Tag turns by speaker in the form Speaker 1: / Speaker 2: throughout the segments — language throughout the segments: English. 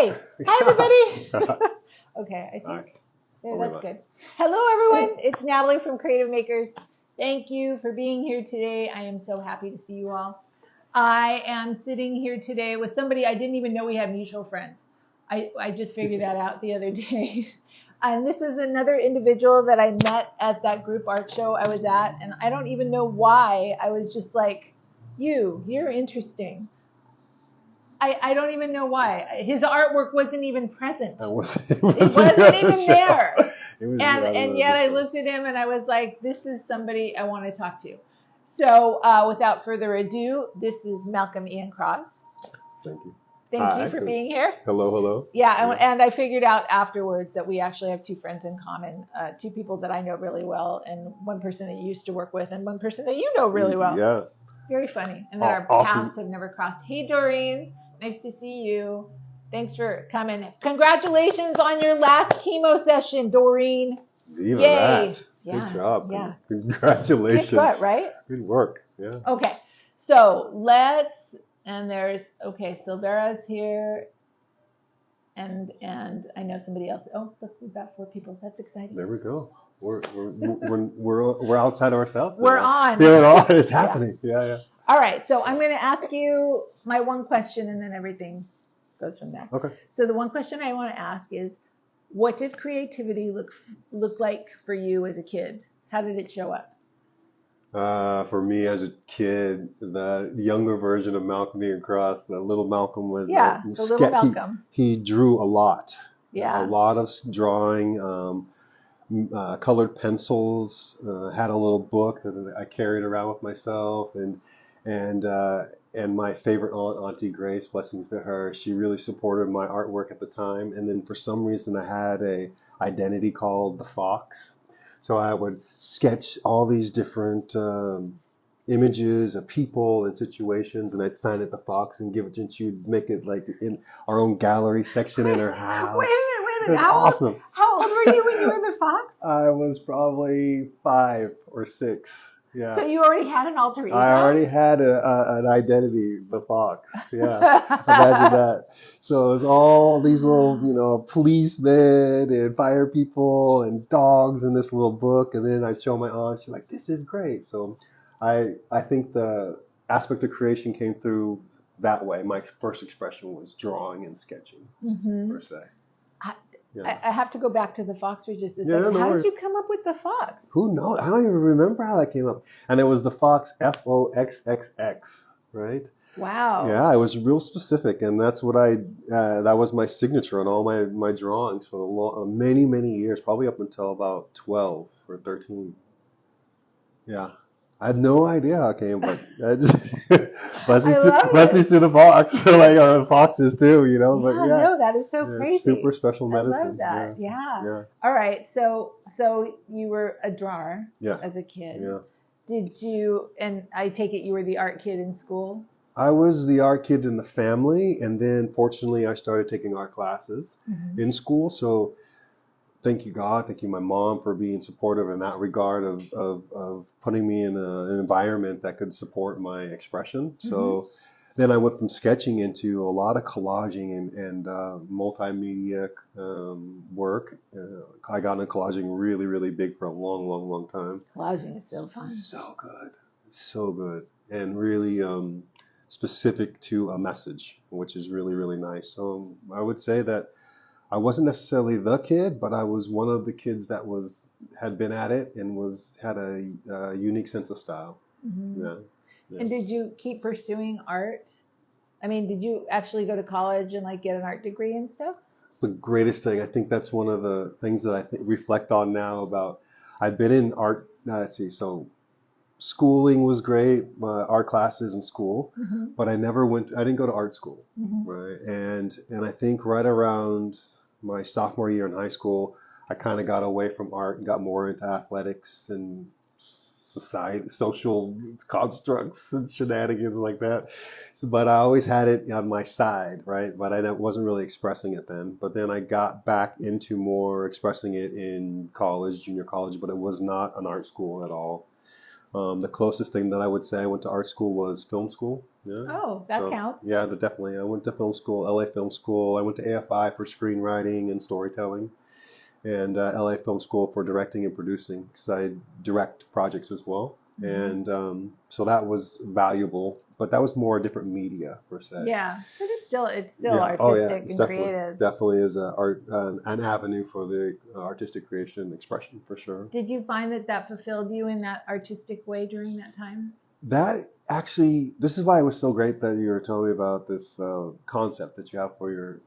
Speaker 1: Hi. Hi, everybody. Okay, I
Speaker 2: All
Speaker 1: think
Speaker 2: right.
Speaker 1: yeah,
Speaker 2: Don't worry
Speaker 1: that's
Speaker 2: about
Speaker 1: good. Hello, everyone. It's Natalie from Creative Makers. Thank you for being here today. I am so happy to see you all. I am sitting here today with somebody I didn't even know we had mutual friends. I just figured that out the other day. And this was another individual that I met at that group art show I was at. And I don't even know why. I was just like, you're interesting. I don't even know why. His artwork wasn't even present.
Speaker 2: It wasn't,
Speaker 1: It wasn't even there.
Speaker 2: It was
Speaker 1: And yet I looked at him and I was like, this is somebody I want to talk to. So without further ado, this is Malcolm Ian Cross.
Speaker 2: Thank you.
Speaker 1: Thank you for being here.
Speaker 2: Hello.
Speaker 1: Yeah, and I figured out afterwards that we actually have two friends in common, two people that I know really well, and one person that you used to work with, and one person that you know really well.
Speaker 2: Yeah.
Speaker 1: Very funny. And then our
Speaker 2: Awesome.
Speaker 1: paths have never crossed. Hey, Doreen. Nice to see you. Thanks for coming. Congratulations on your last chemo session, Doreen.
Speaker 2: Even
Speaker 1: Yay.
Speaker 2: that.
Speaker 1: Yeah.
Speaker 2: Good job.
Speaker 1: Yeah.
Speaker 2: Congratulations.
Speaker 1: Kick butt, right?
Speaker 2: Good work. Yeah.
Speaker 1: Okay. So Silvera's here. And I know somebody else. Oh, look, we've got 4 people. That's exciting.
Speaker 2: There we go. We're outside ourselves.
Speaker 1: We're on.
Speaker 2: We're on. It's happening. Yeah.
Speaker 1: All right. So I'm going to ask you my one question, and then everything goes from there.
Speaker 2: Okay.
Speaker 1: So the one question I want to ask is, what did creativity look like for you as a kid? How did it show up?
Speaker 2: For me as a kid, the younger version of Malcolm Ian Cross, the little Malcolm was
Speaker 1: the little Malcolm.
Speaker 2: He drew a lot.
Speaker 1: Yeah.
Speaker 2: A lot of drawing, colored pencils. Had a little book that I carried around with myself, and my favorite aunt, Auntie Grace, blessings to her. She really supported my artwork at the time. And then for some reason, I had a identity called the Fox. So I would sketch all these different images of people and situations, and I'd sign it the Fox and give it to she would make it like in our own gallery section in her house.
Speaker 1: Wait a minute.
Speaker 2: Awesome.
Speaker 1: How old were you when you were the Fox?
Speaker 2: I was probably 5 or 6. Yeah.
Speaker 1: So you already had an alter ego?
Speaker 2: I already had an identity, the Fox. Yeah. Imagine that. So it was all these little, policemen and fire people and dogs in this little book. And then I'd show my aunt. She's like, this is great. So I think the aspect of creation came through that way. My first expression was drawing and sketching, per se.
Speaker 1: Yeah. I have to go back to the Fox for just a second.
Speaker 2: No
Speaker 1: How
Speaker 2: worries.
Speaker 1: did you come up with the Fox?
Speaker 2: Who knows? I don't even remember how that came up. And it was the Fox, Foxxx, right?
Speaker 1: Wow.
Speaker 2: Yeah, it was real specific, and that's what that was my signature on all my drawings for many years, probably up until about 12 or 13. Yeah. I had no idea how it came, but blessings to the Fox, or the foxes too, But
Speaker 1: no, that is so crazy.
Speaker 2: Super special medicine.
Speaker 1: I love that. Yeah. All right. So you were a drawer as a kid.
Speaker 2: Yeah.
Speaker 1: Did you? And I take it you were the art kid in school.
Speaker 2: I was the art kid in the family, and then fortunately I started taking art classes in school. So thank you, God. Thank you, my mom, for being supportive in that regard of putting me in an environment that could support my expression. So then I went from sketching into a lot of collaging and multimedia work. I got into collaging really big for a long time.
Speaker 1: Collaging is so fun.
Speaker 2: So good. And really specific to a message, which is really nice. So I would say that I wasn't necessarily the kid, but I was one of the kids that had been at it and had a unique sense of style. Yeah.
Speaker 1: And did you keep pursuing art? I mean, did you actually go to college and get an art degree and stuff?
Speaker 2: It's the greatest thing. I think that's one of the things that I reflect on now about. I've been in art. So schooling was great, art classes in school, but I didn't go to art school, right? And I think right around my sophomore year in high school, I kind of got away from art and got more into athletics and society, social constructs and shenanigans like that. So, but I always had it on my side, right? But I wasn't really expressing it then. But then I got back into more expressing it in college, junior college, but it was not an art school at all. The closest thing that I would say I went to art school was film school. Yeah.
Speaker 1: Oh, that
Speaker 2: So
Speaker 1: counts.
Speaker 2: yeah, definitely. I went to film school, LA Film School. I went to AFI for screenwriting and storytelling, and LA Film School for directing and producing, because I direct projects as well.
Speaker 1: Mhm.
Speaker 2: And so that was valuable, but that was more a different media per se.
Speaker 1: Yeah, but it's still
Speaker 2: Yeah. Oh yeah.
Speaker 1: artistic
Speaker 2: It's
Speaker 1: and
Speaker 2: definitely
Speaker 1: creative.
Speaker 2: definitely is a art an avenue for the artistic creation and expression for sure.
Speaker 1: Did you find that fulfilled you in that artistic way during that time?
Speaker 2: That actually, this is why it was so great that you were telling me about this concept that you have for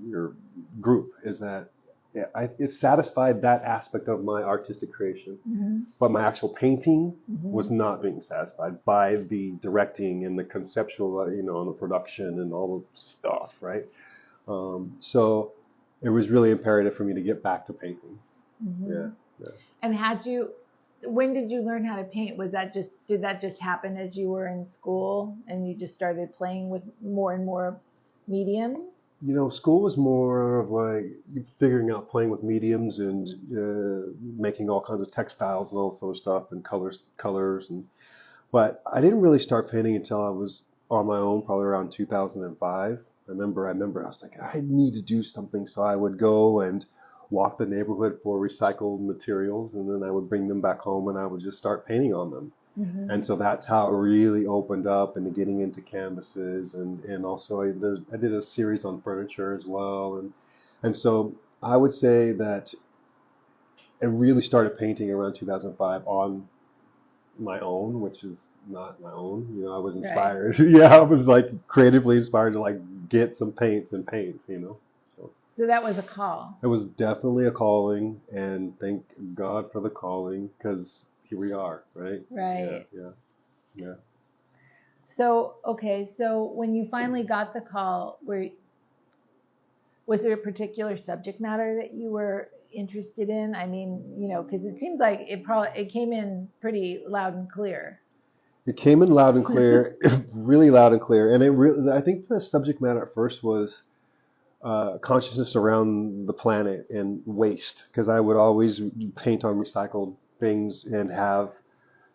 Speaker 2: your group. Is that it satisfied that aspect of my artistic creation,
Speaker 1: Mm-hmm.
Speaker 2: but my actual painting was
Speaker 1: Mm-hmm.
Speaker 2: not being satisfied by the directing and the conceptual, and the production and all the stuff, right? So it was really imperative for me to get back to painting.
Speaker 1: Mm-hmm.
Speaker 2: Yeah, yeah.
Speaker 1: And when did you learn how to paint? Did that just happen as you were in school and you just started playing with more and more mediums?
Speaker 2: School was more of like figuring out playing with mediums and making all kinds of textiles and all this other stuff and colors but I didn't really start painting until I was on my own, probably around 2005. I was like, I need to do something, so I would go and walk the neighborhood for recycled materials, and then I would bring them back home and I would just start painting on them.
Speaker 1: Mm-hmm.
Speaker 2: And so that's how it really opened up into getting into canvases, and also I did a series on furniture as well, and so I would say that I really started painting around 2005 on my own, which is not my own. I was
Speaker 1: Right.
Speaker 2: inspired. Yeah, I was like creatively inspired to like get some paints and paint.
Speaker 1: So that was a call.
Speaker 2: It was definitely a calling, and thank God for the calling, because here we are, right?
Speaker 1: Right.
Speaker 2: Yeah.
Speaker 1: So, okay, so when you finally got the call, was there a particular subject matter that you were interested in? I mean, because it seems like it came in pretty loud and clear.
Speaker 2: It came in loud and clear, really loud and clear, and I think the subject matter at first was consciousness around the planet and waste, because I would always paint on recycled things and have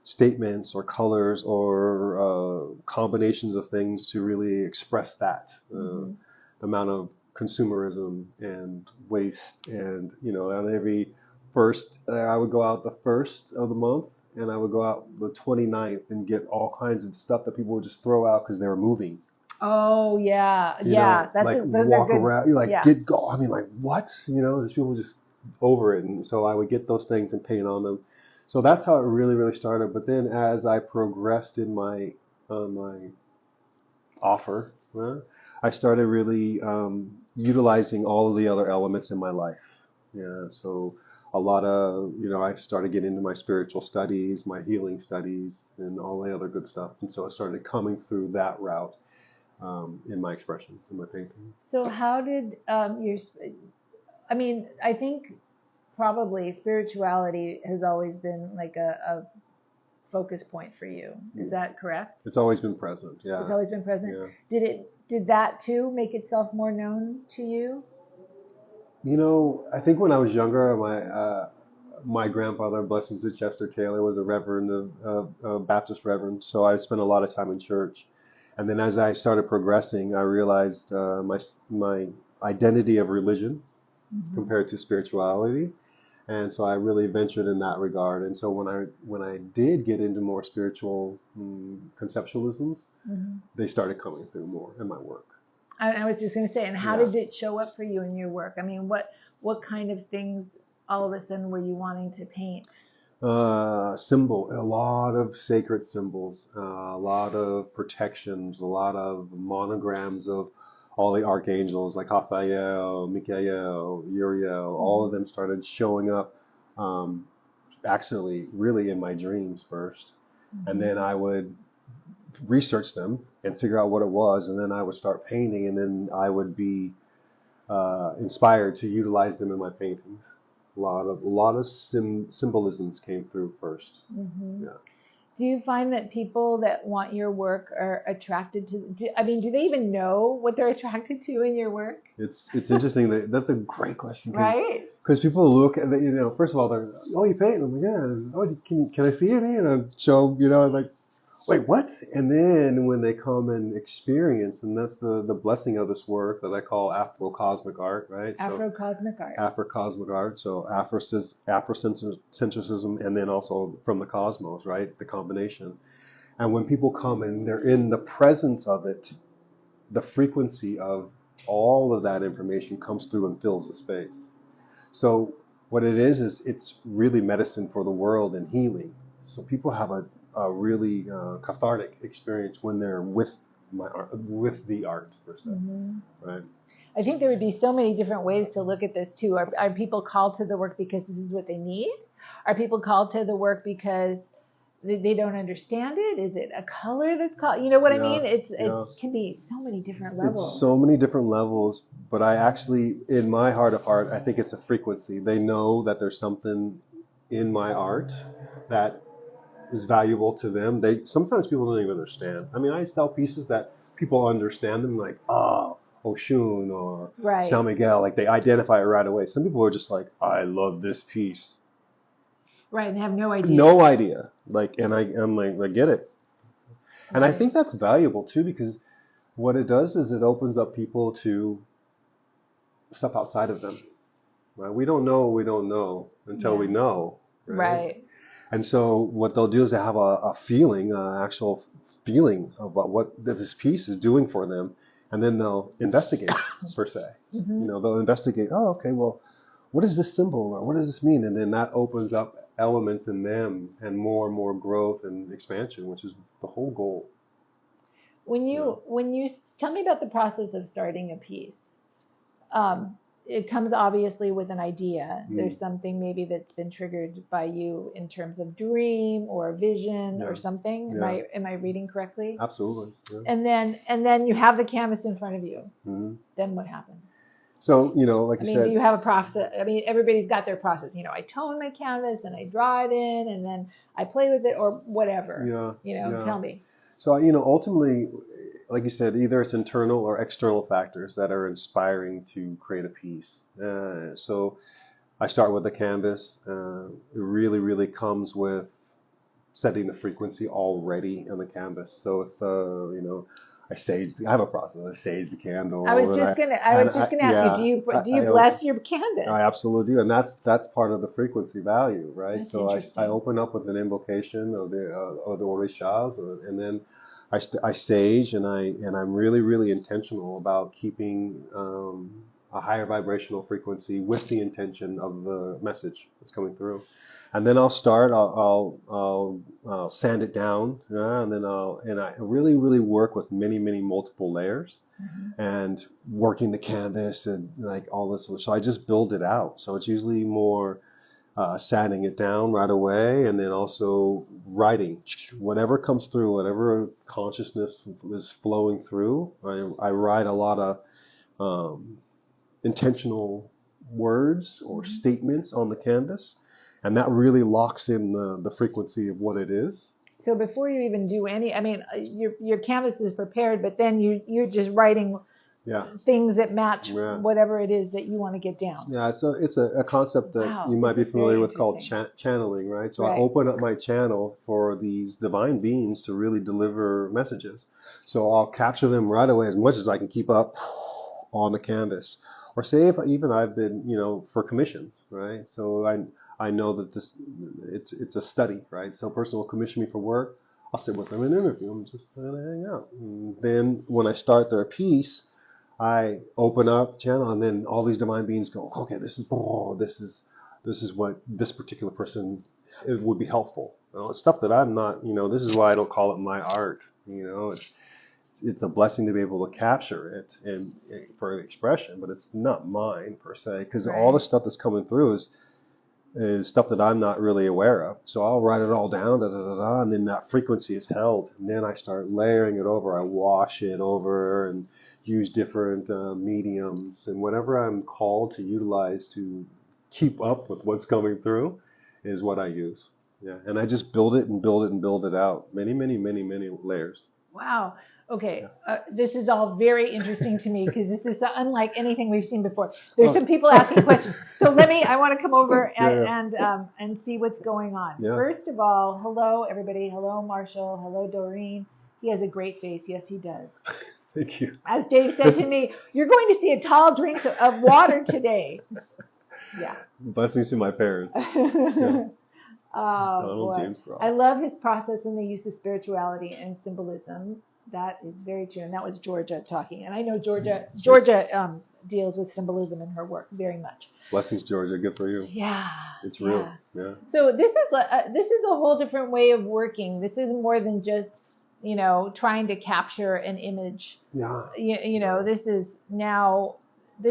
Speaker 2: statements or colors or combinations of things to really express that
Speaker 1: Mm-hmm.
Speaker 2: the amount of consumerism and waste. And on every first, I would go out the first of the month, and I would go out the 29th and get all kinds of stuff that people would just throw out because they were moving.
Speaker 1: Oh yeah, yeah.
Speaker 2: Like
Speaker 1: Those
Speaker 2: walk
Speaker 1: are good.
Speaker 2: around, like
Speaker 1: Yeah.
Speaker 2: get go. I mean, like what? These people just over it, and so I would get those things and paint on them. So that's how it really, really started. But then, as I progressed in my offer, I started really utilizing all of the other elements in my life. Yeah, so a lot of, I started getting into my spiritual studies, my healing studies, and all the other good stuff. And so it started coming through that route in my expression, in my painting.
Speaker 1: So how did I mean, I think probably spirituality has always been like a focus point for you. Is that correct?
Speaker 2: It's always been present. Yeah.
Speaker 1: It's always been present.
Speaker 2: Yeah.
Speaker 1: Did that too make itself more known to you?
Speaker 2: I think when I was younger, my grandfather, blessings to Chester Taylor, was a reverend, a Baptist reverend. So I spent a lot of time in church. And then as I started progressing, I realized my identity of religion compared to spirituality. And so I really ventured in that regard. And so when I did get into more spiritual conceptualisms, they started coming through more in my work.
Speaker 1: I was just going to say, and how
Speaker 2: Yeah.
Speaker 1: did it show up for you in your work? I mean, what kind of things all of a sudden were you wanting to paint?
Speaker 2: A lot of sacred symbols, a lot of protections, a lot of monograms of all the archangels like Raphael, Michael, Uriel. All of them started showing up, actually, really in my dreams first, and then I would research them and figure out what it was, and then I would start painting, and then I would be inspired to utilize them in my paintings. A lot of symbolisms came through first.
Speaker 1: Mm-hmm.
Speaker 2: Yeah.
Speaker 1: Do you find that people that want your work are attracted to? Do they even know what they're attracted to in your work?
Speaker 2: It's interesting. That's a great question.
Speaker 1: Right.
Speaker 2: Because people look at first of all, they're, oh, you paint? I'm like, yeah. Oh, can I see it? Show, like wait, what? And then when they come and experience, and that's the blessing of this work that I call Afro-cosmic art, right? So
Speaker 1: Afro-cosmic art.
Speaker 2: Afro-cosmic art, so Afrocentrism, and then also from the cosmos, right? The combination. And when people come and they're in the presence of it, the frequency of all of that information comes through and fills the space. So what it is it's really medicine for the world and healing. So people have a really cathartic experience when they're with my art, with the art per se, right?
Speaker 1: I think there would be so many different ways to look at this too. Are people called to the work because this is what they need? Are people called to the work because they don't understand it? Is it a color that's called? You know what I mean? It can be so many different levels.
Speaker 2: It's so many different levels, but I actually, in my heart of heart, I think it's a frequency. They know that there's something in my art that is valuable to them. Sometimes people don't even understand. I mean, I sell pieces that people understand them, like, oh, Oshun or San Miguel, like they identify it right away. Some people are just like, I love this piece.
Speaker 1: Right, and they have no idea.
Speaker 2: No idea. Like, and I'm like, I get it. And I think that's valuable too, because what it does is it opens up people to stuff outside of them. Right? We don't know until we know. Right? And so what they'll do is they have a feeling, actual feeling about what this piece is doing for them, and then they'll investigate per se. You know, they'll investigate. Oh, okay. Well, what is this symbol, or what does this mean? And then that opens up elements in them and more growth and expansion, which is the whole goal.
Speaker 1: When you tell me about the process of starting a piece, it comes obviously with an idea. There's something maybe that's been triggered by you in terms of dream or vision or something. Am I reading correctly?
Speaker 2: Absolutely. Yeah.
Speaker 1: And then you have the canvas in front of you. Then what happens?
Speaker 2: So, you know, like you said,
Speaker 1: do you have a process? I mean, everybody's got their process. You know, I tone my canvas and I draw it in and then I play with it or whatever. Tell me.
Speaker 2: So, you know, ultimately, like you said, either it's internal or external factors that are inspiring to create a piece. So I start with the canvas. It really comes with setting the frequency already on the canvas. So it's, you know, I have a process. I sage the candle.
Speaker 1: I was just gonna ask you, do you bless your canvas?
Speaker 2: I absolutely do, and that's part of the frequency value, right? So I open up with an invocation of the orishas, and then I sage, and I'm really intentional about keeping a higher vibrational frequency with the intention of the message that's coming through. And then I'll start. I'll sand it down, and then I really work with many multiple layers, and working the canvas and like all this. So I just build it out. So it's usually more sanding it down right away, and then also writing whatever comes through, whatever consciousness is flowing through. I write a lot of intentional words or statements on the canvas. And that really locks in the frequency of what it is.
Speaker 1: So before you even do any, I mean, your canvas is prepared, but then you're just writing things that match whatever it is that you want to get down.
Speaker 2: Yeah, it's a concept that you might be familiar with called channeling, right? So I open up my channel for these divine beings to really deliver messages. So I'll capture them right away as much as I can keep up on the canvas. Or say if even I've been, you know, for commissions, right? So I know that it's a study, right? So a person will commission me for work. I'll sit with them and interview them, just kind of hang out. And then when I start their piece, I open up channel, and then all these divine beings go, okay, this is what this particular person, it would be helpful. You know, it's stuff that I'm not, you know, this is why I don't call it my art. You know, it's a blessing to be able to capture it and for an expression, but it's not mine per se, because all the stuff that's coming through is stuff that I'm not really aware of. So I'll write it all down, and then that frequency is held. And then I start layering it over. I wash it over and use different mediums. And whatever I'm called to utilize to keep up with what's coming through is what I use. Yeah. And I just build it and build it and build it out. Many layers.
Speaker 1: Wow. Okay, this is all very interesting to me because this is unlike anything we've seen before. There's some people asking questions, so I want to come over and see what's going on.
Speaker 2: Yeah.
Speaker 1: First of all, hello everybody. Hello Marshall. Hello Doreen. He has a great face. Yes, he does.
Speaker 2: Thank you.
Speaker 1: As Dave said to me, you're going to see a tall drink of water today. Yeah.
Speaker 2: Blessings to my parents. Yeah.
Speaker 1: Oh,
Speaker 2: Donald
Speaker 1: boy.
Speaker 2: James Ross.
Speaker 1: I love his process in the use of spirituality and symbolism. That is very true. And that was Georgia talking. And I know Georgia deals with symbolism in her work very much.
Speaker 2: Blessings, Georgia. Good for you.
Speaker 1: Yeah.
Speaker 2: It's real. Yeah.
Speaker 1: So this is a whole different way of working. This is more than just, trying to capture an image.
Speaker 2: Yeah.
Speaker 1: This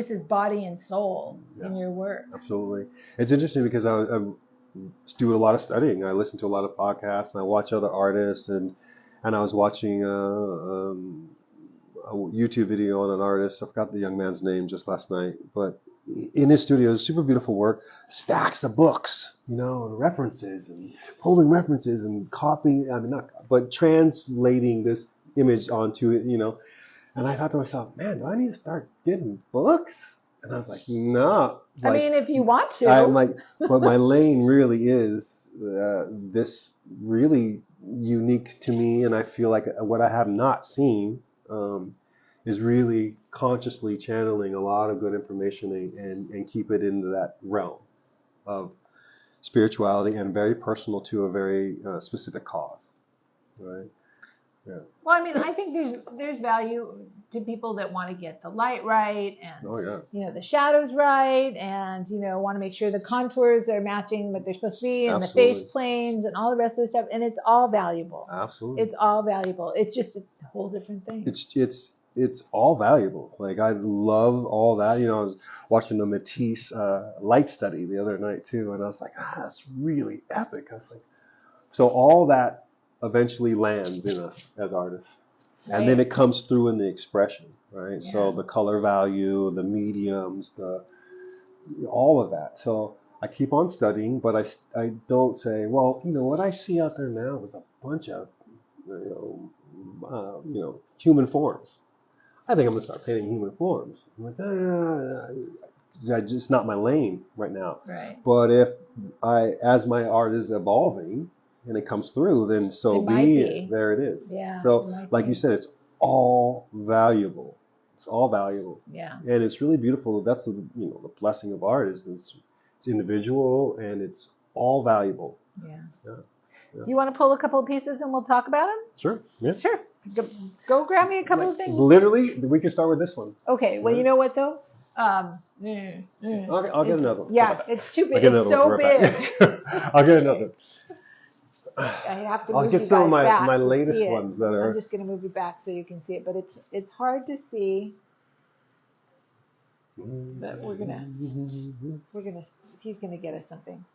Speaker 1: is body and soul in your work.
Speaker 2: Absolutely. It's interesting because I do a lot of studying. I listen to a lot of podcasts and I watch other artists and I was watching a YouTube video on an artist. I forgot the young man's name just last night, but in his studio, super beautiful work, stacks of books, and references and pulling references and copying, but translating this image onto it, and I thought to myself, man, do I need to start getting books? And I was like, no.
Speaker 1: I mean, if you want to.
Speaker 2: I'm like, but my lane really is this really unique to me, and I feel like what I have not seen is really consciously channeling a lot of good information and keep it into that realm of spirituality and very personal to a very specific cause, right? Yeah.
Speaker 1: Well, I mean, I think there's value to people that want to get the light right and the shadows right and want to make sure the contours are matching what they're supposed to be and
Speaker 2: Absolutely.
Speaker 1: the face planes and all the rest of the stuff, and it's all valuable.
Speaker 2: Absolutely.
Speaker 1: It's all valuable. It's just a whole different thing.
Speaker 2: It's all valuable. Like I love all that. I was watching the Matisse light study the other night too, and I was like, that's really epic. I was like, so all that eventually lands in us as artists. Right. And then it comes through in the expression, right? Yeah. So the color value, the mediums, all of that. So I keep on studying, but I don't say, well, what I see out there now is a bunch of, human forms. I think I'm going to start painting human forms. I'm like, it's not my lane right now.
Speaker 1: Right.
Speaker 2: But if as my art is evolving, and it comes through, then so be it. There it is.
Speaker 1: Yeah,
Speaker 2: so like you said, it's all valuable. It's all valuable.
Speaker 1: Yeah.
Speaker 2: And it's really beautiful. That's the blessing of art is it's individual and it's all valuable.
Speaker 1: Yeah. Do you want to pull a couple of pieces and we'll talk about them?
Speaker 2: Sure. Yeah.
Speaker 1: Sure. Go grab me a couple of things.
Speaker 2: Literally, we can start with this one.
Speaker 1: Okay. Well, you know what though?
Speaker 2: I'll get another one.
Speaker 1: Yeah, it's too big. It's so big.
Speaker 2: I'll get another.
Speaker 1: I have to
Speaker 2: I'll
Speaker 1: move
Speaker 2: get
Speaker 1: you
Speaker 2: some of
Speaker 1: guys
Speaker 2: my
Speaker 1: back to
Speaker 2: latest
Speaker 1: see it.
Speaker 2: ones that are.
Speaker 1: I'm just going to move you back so you can see it, but it's hard to see. But he's gonna get us something.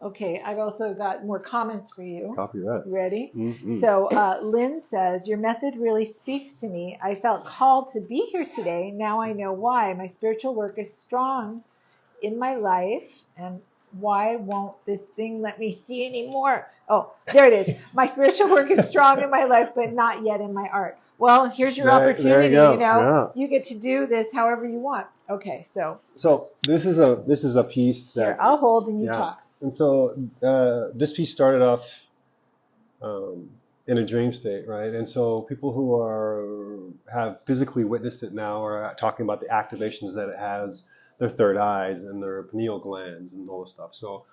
Speaker 1: Okay, I've also got more comments for you.
Speaker 2: Copy that.
Speaker 1: Ready?
Speaker 2: Mm-hmm.
Speaker 1: So Lynn says, your method really speaks to me. I felt called to be here today. Now I know why. My spiritual work is strong in my life. And why won't this thing let me see anymore? Oh, there it is. My spiritual work is strong in my life, but not yet in my art. Well, here's your opportunity.
Speaker 2: There you go.
Speaker 1: You get to do this however you want. Okay, so
Speaker 2: this is a piece that
Speaker 1: here, I'll hold and you talk.
Speaker 2: And so this piece started off in a dream state, right? And so people who have physically witnessed it now are talking about the activations that it has, their third eyes and their pineal glands and all this stuff. So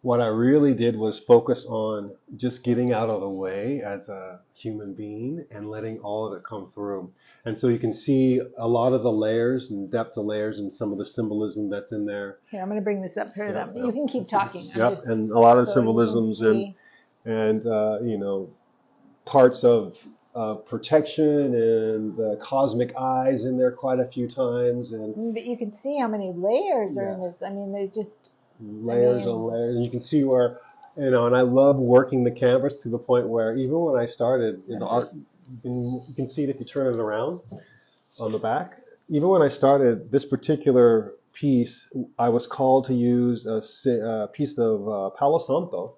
Speaker 2: what I really did was focus on just getting out of the way as a human being and letting all of it come through. And so you can see a lot of the layers and depth of layers and some of the symbolism that's in there.
Speaker 1: Here, I'm going to bring this up for them. You can keep talking.
Speaker 2: Yep, and a lot of symbolisms and parts of protection and cosmic eyes in there quite a few times.
Speaker 1: But you can see how many layers are in this. I mean, they just...
Speaker 2: layers on layers. And you can see where, and I love working the canvas to the point where even when I started, you can see it if you turn it around on the back. Even when I started this particular piece, I was called to use a piece of Palo Santo,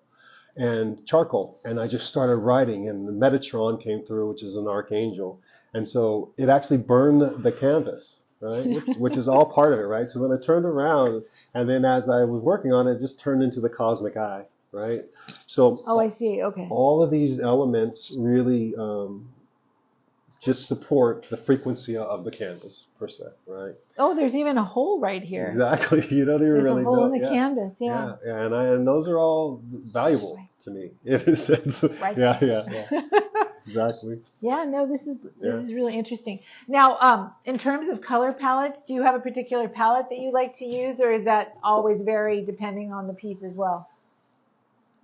Speaker 2: and charcoal. And I just started writing, and the Metatron came through, which is an archangel. And so it actually burned the canvas, right? Which is all part of it, right? So then I turned around, and then as I was working on it, it just turned into the cosmic eye, right? So
Speaker 1: Oh, I see. Okay.
Speaker 2: all of these elements really just support the frequency of the canvas per se, right?
Speaker 1: Oh, there's even a hole right here.
Speaker 2: Exactly. You don't even
Speaker 1: There's
Speaker 2: really
Speaker 1: a hole
Speaker 2: know.
Speaker 1: in the
Speaker 2: Yeah.
Speaker 1: canvas. Yeah.
Speaker 2: Yeah, and those are all valuable to me in a sense.
Speaker 1: Right.
Speaker 2: Yeah. Exactly.
Speaker 1: Yeah, no, this is
Speaker 2: Yeah.
Speaker 1: really interesting. Now, in terms of color palettes, do you have a particular palette that you like to use, or is that always vary depending on the piece as well?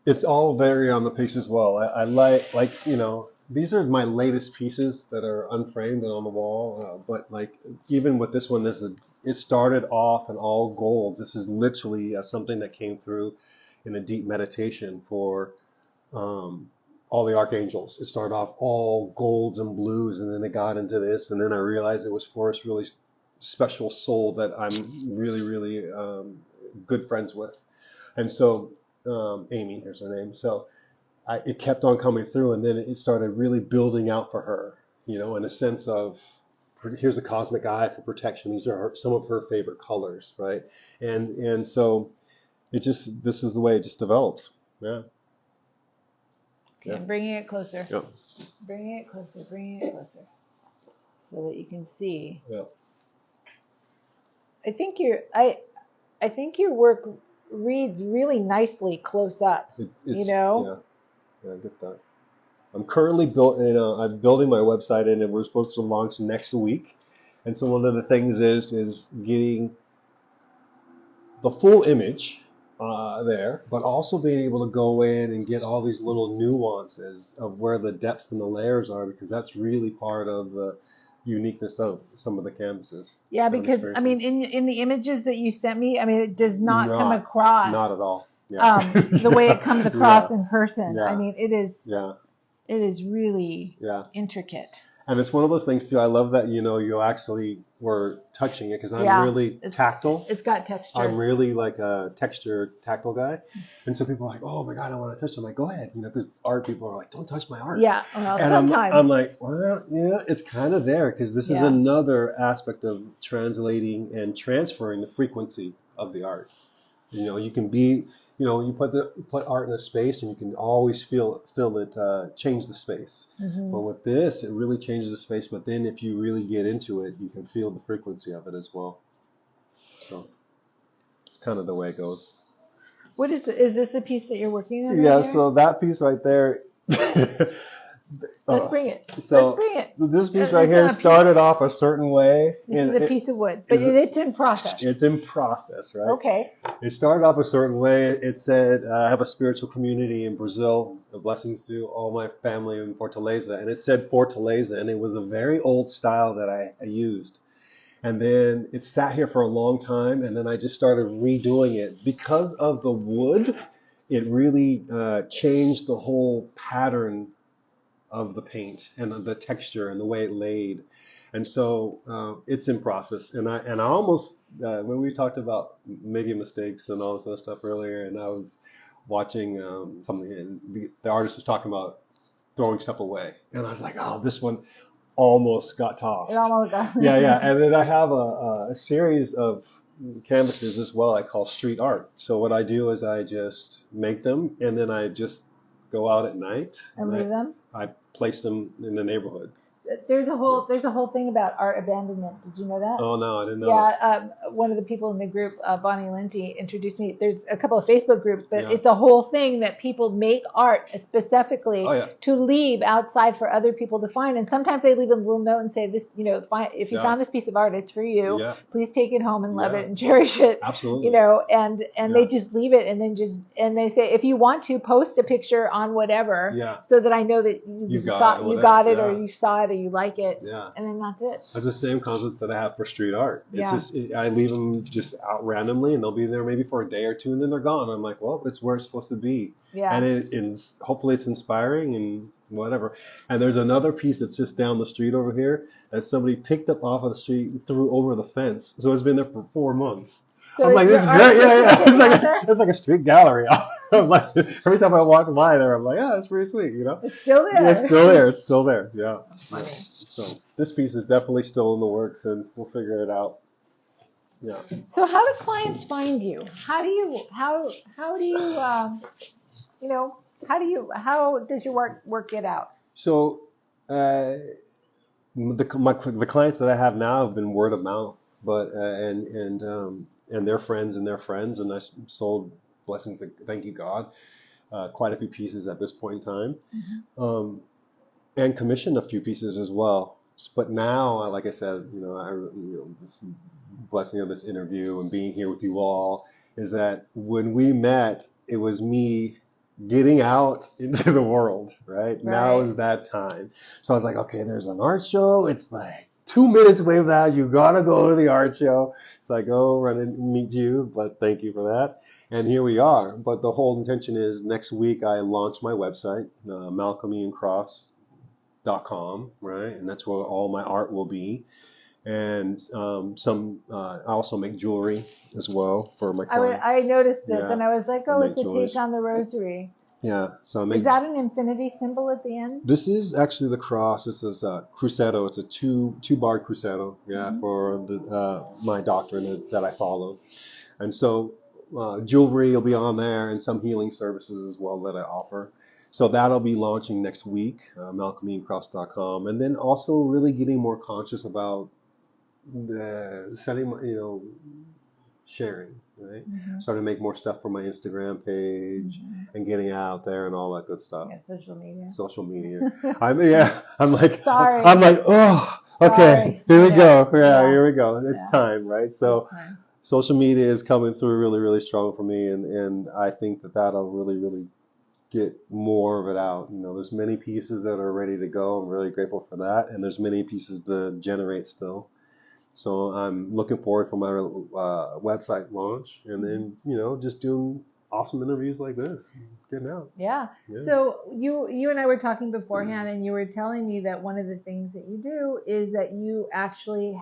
Speaker 2: It's all vary on the piece as well. I like you know, these are my latest pieces that are unframed and on the wall. But like even with this one, it started off in all golds. This is literally something that came through in a deep meditation for all the archangels. It started off all golds and blues, and then it got into this, and then I realized it was for this really special soul that I'm really, really good friends with. And so Amy, here's her name. So it kept on coming through, and then it started really building out for her, you know, in a sense of here's a cosmic eye for protection. These are some of her favorite colors, right? And so this is the way it just develops. Yeah.
Speaker 1: Okay, I'm bringing it closer.
Speaker 2: Yep.
Speaker 1: Bringing it closer, so that you can see.
Speaker 2: Yep.
Speaker 1: I think your work reads really nicely close up.
Speaker 2: It's,
Speaker 1: you know?
Speaker 2: Yeah, I get that. I'm currently I'm building my website, and we're supposed to launch next week. And so one of the things is getting the full image there, but also being able to go in and get all these little nuances of where the depths and the layers are, because that's really part of the uniqueness of some of the canvases.
Speaker 1: Yeah, because I mean, in the images that you sent me, I mean, it does not come across.
Speaker 2: Not at all. Yeah.
Speaker 1: The way it comes across in person.
Speaker 2: Yeah.
Speaker 1: I mean, it is.
Speaker 2: Yeah.
Speaker 1: It is really intricate.
Speaker 2: And it's one of those things too. I love that you actually were touching it, because I'm really tactile.
Speaker 1: It's got texture.
Speaker 2: I'm really like a tactile guy, and so people are like, "Oh my God, I want to touch it." I'm like, "Go ahead," because art people are like, "Don't touch my art."
Speaker 1: Yeah, well,
Speaker 2: and
Speaker 1: sometimes.
Speaker 2: I'm like, well, yeah, it's kind of there, because this is another aspect of translating and transferring the frequency of the art. You can be. You put art in a space, and you can always feel it change the space.
Speaker 1: Mm-hmm.
Speaker 2: But with this, it really changes the space. But then if you really get into it, you can feel the frequency of it as well. So it's kind of the way it goes.
Speaker 1: What is it? Is this a piece that you're working on?
Speaker 2: Yeah. So that piece right there.
Speaker 1: Let's bring it.
Speaker 2: So
Speaker 1: Let's bring it.
Speaker 2: This piece right here started off a certain way.
Speaker 1: This is a piece of wood, but it's in process.
Speaker 2: It's in process, right?
Speaker 1: Okay.
Speaker 2: It started off a certain way. It said, I have a spiritual community in Brazil. Blessings to all my family in Fortaleza. And it said Fortaleza, and it was a very old style that I used. And then it sat here for a long time, and then I just started redoing it. Because of the wood, it really changed the whole pattern of the paint and the texture and the way it laid. And so it's in process. And I almost, when we talked about making mistakes and all this other stuff earlier, and I was watching something, and the artist was talking about throwing stuff away. And I was like, oh, this one almost got tossed.
Speaker 1: It almost got.
Speaker 2: Yeah. And then I have a series of canvases as well I call street art. So what I do is I just make them, and then I just go out at night
Speaker 1: and leave them.
Speaker 2: I place them in the neighborhood.
Speaker 1: There's a whole thing about art abandonment. Did you know that?
Speaker 2: Oh no, I didn't know.
Speaker 1: Yeah, one of the people in the group, Bonnie Lindsay, introduced me. There's a couple of Facebook groups, but it's a whole thing that people make art specifically to leave outside for other people to find. And sometimes they leave a little note and say, "This, if you found this piece of art, it's for you.
Speaker 2: Yeah.
Speaker 1: Please take it home and love it and cherish it."
Speaker 2: Absolutely.
Speaker 1: And they just leave it, and then they say, if you want to post a picture on whatever, so that I know that you got it, or you saw it, or you like it, and then that's it.
Speaker 2: That's the same concept that I have for street art. It's just I leave them just out randomly, and they'll be there maybe for a day or two, and then they're gone. I'm like, well, it's where it's supposed to be. Yeah. And hopefully it's inspiring and whatever. And there's another piece that's just down the street over here that somebody picked up off of the street and threw over the fence. So it's been there for 4 months.
Speaker 1: So
Speaker 2: I'm like,
Speaker 1: your
Speaker 2: this is
Speaker 1: art
Speaker 2: great.
Speaker 1: is
Speaker 2: Yeah, yeah.
Speaker 1: sitting out there?
Speaker 2: It's like a street gallery. I'm like, every time I walk by there, I'm like, yeah, that's pretty sweet, you know?
Speaker 1: It's still
Speaker 2: Yeah, it's
Speaker 1: there.
Speaker 2: still there. It's still there. Yeah. Yeah.
Speaker 1: Funny.
Speaker 2: So this piece is definitely still in the works, and we'll figure it out. Yeah.
Speaker 1: So how do clients find you? How do you you know how does your work get out?
Speaker 2: So the clients that I have now have been word of mouth, but and their friends and their friends, and I sold, blessings to thank you God, quite a few pieces at this point in time, and commissioned a few pieces as well. But now, like I said, this blessing of this interview and being here with you all is that when we met, it was me getting out into the world, right? Now
Speaker 1: Right.
Speaker 2: is that time. So I was like, okay, there's an art show. It's like 2 minutes away from that. You gotta go to the art show. So I go run and meet you, but thank you for that. And here we are. But the whole intention is next week I launch my website, malcolmiancross.com, right? And that's where all my art will be. And I also make jewelry as well for my clients.
Speaker 1: I noticed this
Speaker 2: Yeah,
Speaker 1: and I was like,
Speaker 2: I
Speaker 1: oh,
Speaker 2: make
Speaker 1: it's a
Speaker 2: jewelry.
Speaker 1: take on the rosary.
Speaker 2: Yeah, so I
Speaker 1: Is
Speaker 2: make.
Speaker 1: that an infinity symbol at the end?
Speaker 2: This is actually the cross. This is a crucero. It's a two-barred crucero. Yeah, for my doctrine that I follow. And so jewelry will be on there, and some healing services as well that I offer. So that'll be launching next week, malcolmiancross.com, and then also really getting more conscious about sharing, right? Starting to make more stuff for my Instagram page and getting out there and all that good stuff.
Speaker 1: Yeah, social media.
Speaker 2: Social media. I'm like,
Speaker 1: Sorry.
Speaker 2: I'm like, oh, okay,
Speaker 1: Sorry.
Speaker 2: here we go.
Speaker 1: Yeah.
Speaker 2: Here we go. It's
Speaker 1: Yeah.
Speaker 2: time, right? So
Speaker 1: It's time.
Speaker 2: social media is coming through really, really strong for me, and I think that'll really, really get more of it out. There's many pieces that are ready to go. I'm really grateful for that, and there's many pieces to generate still. So I'm looking forward for my website launch, and then just doing awesome interviews like this, getting out.
Speaker 1: Yeah. So you and I were talking beforehand, and you were telling me that one of the things that you do is that you actually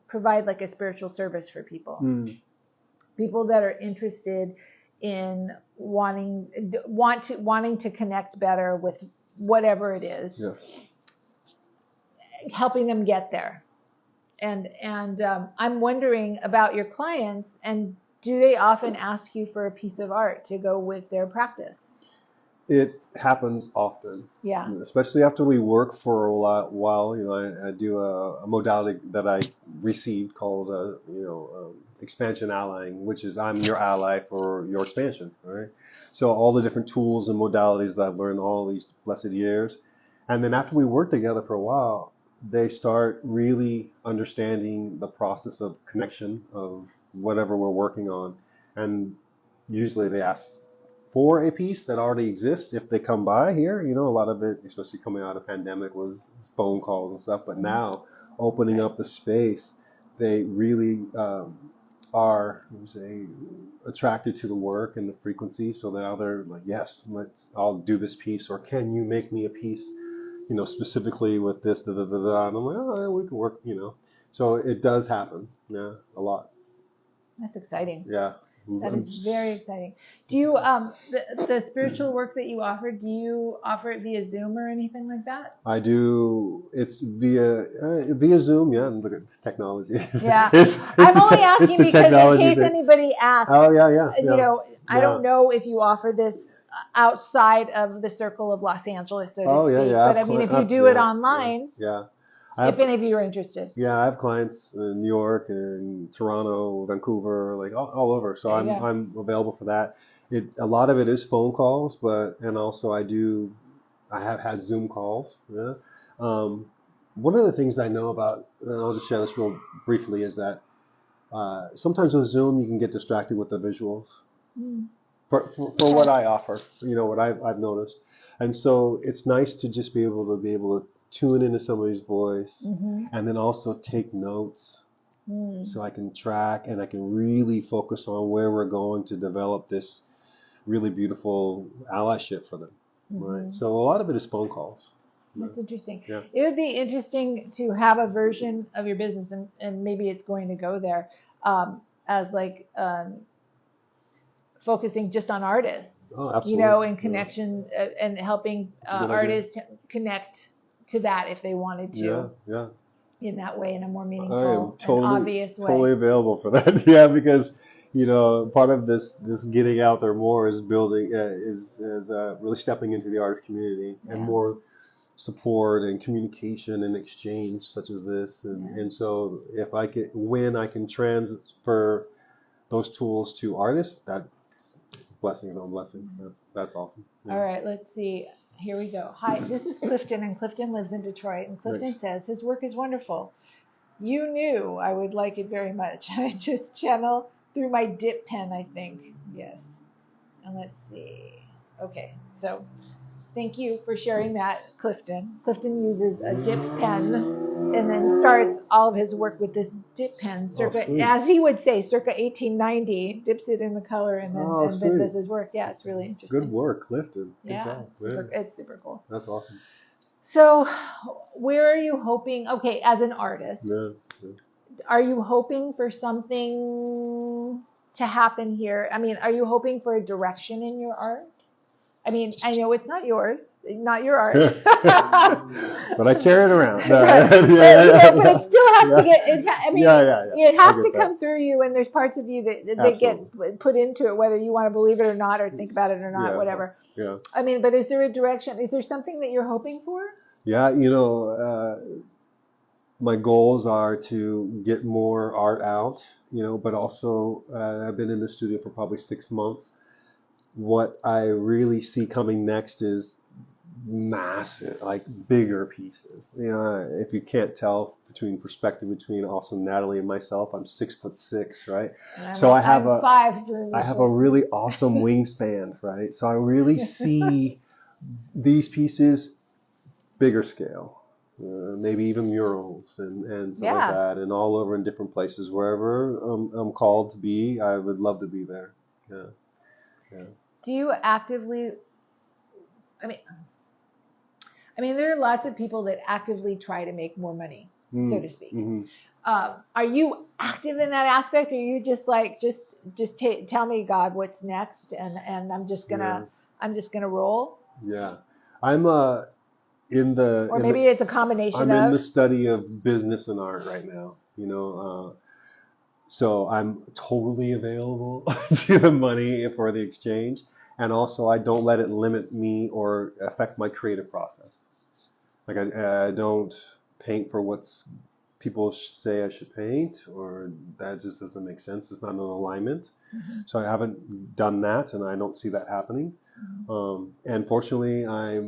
Speaker 1: provide like a spiritual service for people. People that are interested in wanting to connect better with whatever it is.
Speaker 2: Yes.
Speaker 1: Helping them get there. And I'm wondering about your clients, and do they often ask you for a piece of art to go with their practice?
Speaker 2: It happens often.
Speaker 1: Yeah.
Speaker 2: Especially after we work for a while. I do a modality that I received called expansion allying, which is I'm your ally for your expansion, right? So all the different tools and modalities that I've learned all these blessed years, and then after we work together for a while, they start really understanding the process of connection of whatever we're working on. And usually they ask for a piece that already exists if they come by here. A lot of it, especially coming out of pandemic, was phone calls and stuff. But now, opening up the space, they really are attracted to the work and the frequency. So now they're like, yes, I'll do this piece, or can you make me a piece specifically with this, and I'm like, oh, we can work, So it does happen, a lot.
Speaker 1: That's exciting.
Speaker 2: Yeah.
Speaker 1: That is very exciting. Do you, the spiritual work that you offer, do you offer it via Zoom or anything like that?
Speaker 2: I do. It's via Zoom, yeah, and look at technology.
Speaker 1: Yeah. I'm only asking because in case anybody asks.
Speaker 2: Oh, yeah.
Speaker 1: I don't know if you offer this outside of the circle of Los Angeles, so to speak.
Speaker 2: Yeah.
Speaker 1: But I mean, if you do it online, if any of you are interested.
Speaker 2: Yeah, I have clients in New York and Toronto, Vancouver, like all over. So I'm available for that. A lot of it is phone calls, and also I have had Zoom calls. Yeah. One of the things that I know about, and I'll just share this real briefly, is that sometimes with Zoom you can get distracted with the visuals. For what I offer, what I've noticed, and so it's nice to just be able to tune into somebody's voice, and then also take notes, so I can track and I can really focus on where we're going to develop this really beautiful allyship for them, right? So a lot of it is phone calls.
Speaker 1: That's interesting.
Speaker 2: Yeah.
Speaker 1: It would be interesting to have a version of your business, and maybe it's going to go there, as like focusing just on artists,
Speaker 2: Oh,
Speaker 1: you
Speaker 2: absolutely.
Speaker 1: know, in
Speaker 2: Yeah.
Speaker 1: connection and helping
Speaker 2: That's a good idea.
Speaker 1: artists connect to that if they wanted
Speaker 2: Yeah,
Speaker 1: to
Speaker 2: yeah.
Speaker 1: in that way, in a more
Speaker 2: I am
Speaker 1: meaningful and
Speaker 2: totally,
Speaker 1: obvious way.
Speaker 2: totally available for that. Yeah, because part of this getting out there more is building is really stepping into the artist community and
Speaker 1: Yeah.
Speaker 2: more support and communication and exchange such as this,
Speaker 1: Yeah.
Speaker 2: and so if I can when I can transfer those tools to artists, that's blessings on blessings. That's awesome. Yeah.
Speaker 1: All right, let's see. Here we go. Hi, this is Clifton, and Clifton lives in Detroit. And Clifton
Speaker 2: Nice.
Speaker 1: says his work is wonderful. You knew I would like it very much. I just channel through my dip pen, I think. Yes. And let's see. Okay, so thank you for sharing that, Clifton. Clifton uses a dip pen and then starts all of his work with this dip pen, circa,
Speaker 2: sweet.
Speaker 1: as he would say, circa 1890, dips it in the color and then,
Speaker 2: Oh,
Speaker 1: and then
Speaker 2: sweet.
Speaker 1: does his work. Yeah, it's really interesting.
Speaker 2: Good work, Clifton. Good
Speaker 1: Yeah,
Speaker 2: job.
Speaker 1: it's super cool.
Speaker 2: That's awesome.
Speaker 1: So, where are you hoping? Okay, as an artist,
Speaker 2: Yeah.
Speaker 1: are you hoping for something to happen here? I mean, are you hoping for a direction in your art? I mean, I know it's not yours, not your art.
Speaker 2: But I carry it around. No.
Speaker 1: Right. But, but it still has to get. It has to come through you, and there's parts of you that get put into it, whether you want to believe it or not, or think about it or not, whatever.
Speaker 2: Yeah.
Speaker 1: I mean, but is there a direction? Is there something that you're hoping for?
Speaker 2: Yeah, my goals are to get more art out, but also I've been in the studio for probably 6 months. What I really see coming next is massive, like bigger pieces. If you can't tell between also Natalie and myself, I'm 6'6", right? So I have a really awesome wingspan, right? So I really see these pieces bigger scale, maybe even murals and stuff like that, and all over in different places. Wherever I'm called to be, I would love to be there. Yeah. Yeah.
Speaker 1: Do you actively? I mean, there are lots of people that actively try to make more money, so to speak.
Speaker 2: Mm-hmm.
Speaker 1: Are you active in that aspect, or are you just like just tell me, God, what's next, and I'm just gonna roll?
Speaker 2: Yeah, I'm in the
Speaker 1: or maybe it's a combination.
Speaker 2: I'm in the study of business and art right now. So I'm totally available to the money for the exchange. And also, I don't let it limit me or affect my creative process. Like I don't paint for what's people say I should paint, or that just doesn't make sense. It's not an alignment. Mm-hmm. So I haven't done that, and I don't see that happening. Mm-hmm. And fortunately, I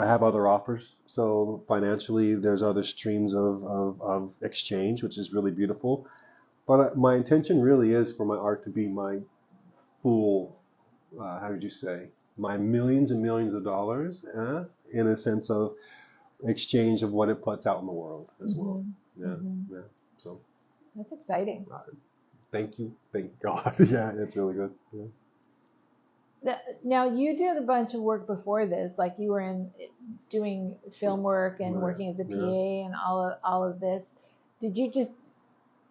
Speaker 2: have other offers. So financially, there's other streams of exchange, which is really beautiful. But my intention really is for my art to be my full. How would you say, my millions and millions of dollars, in a sense of exchange of what it puts out in the world as well. Yeah, yeah. So
Speaker 1: that's exciting.
Speaker 2: Thank God. Yeah, it's really good. Yeah.
Speaker 1: Now you did a bunch of work before this, like you were doing film work and working as a PA and all of this. Did you just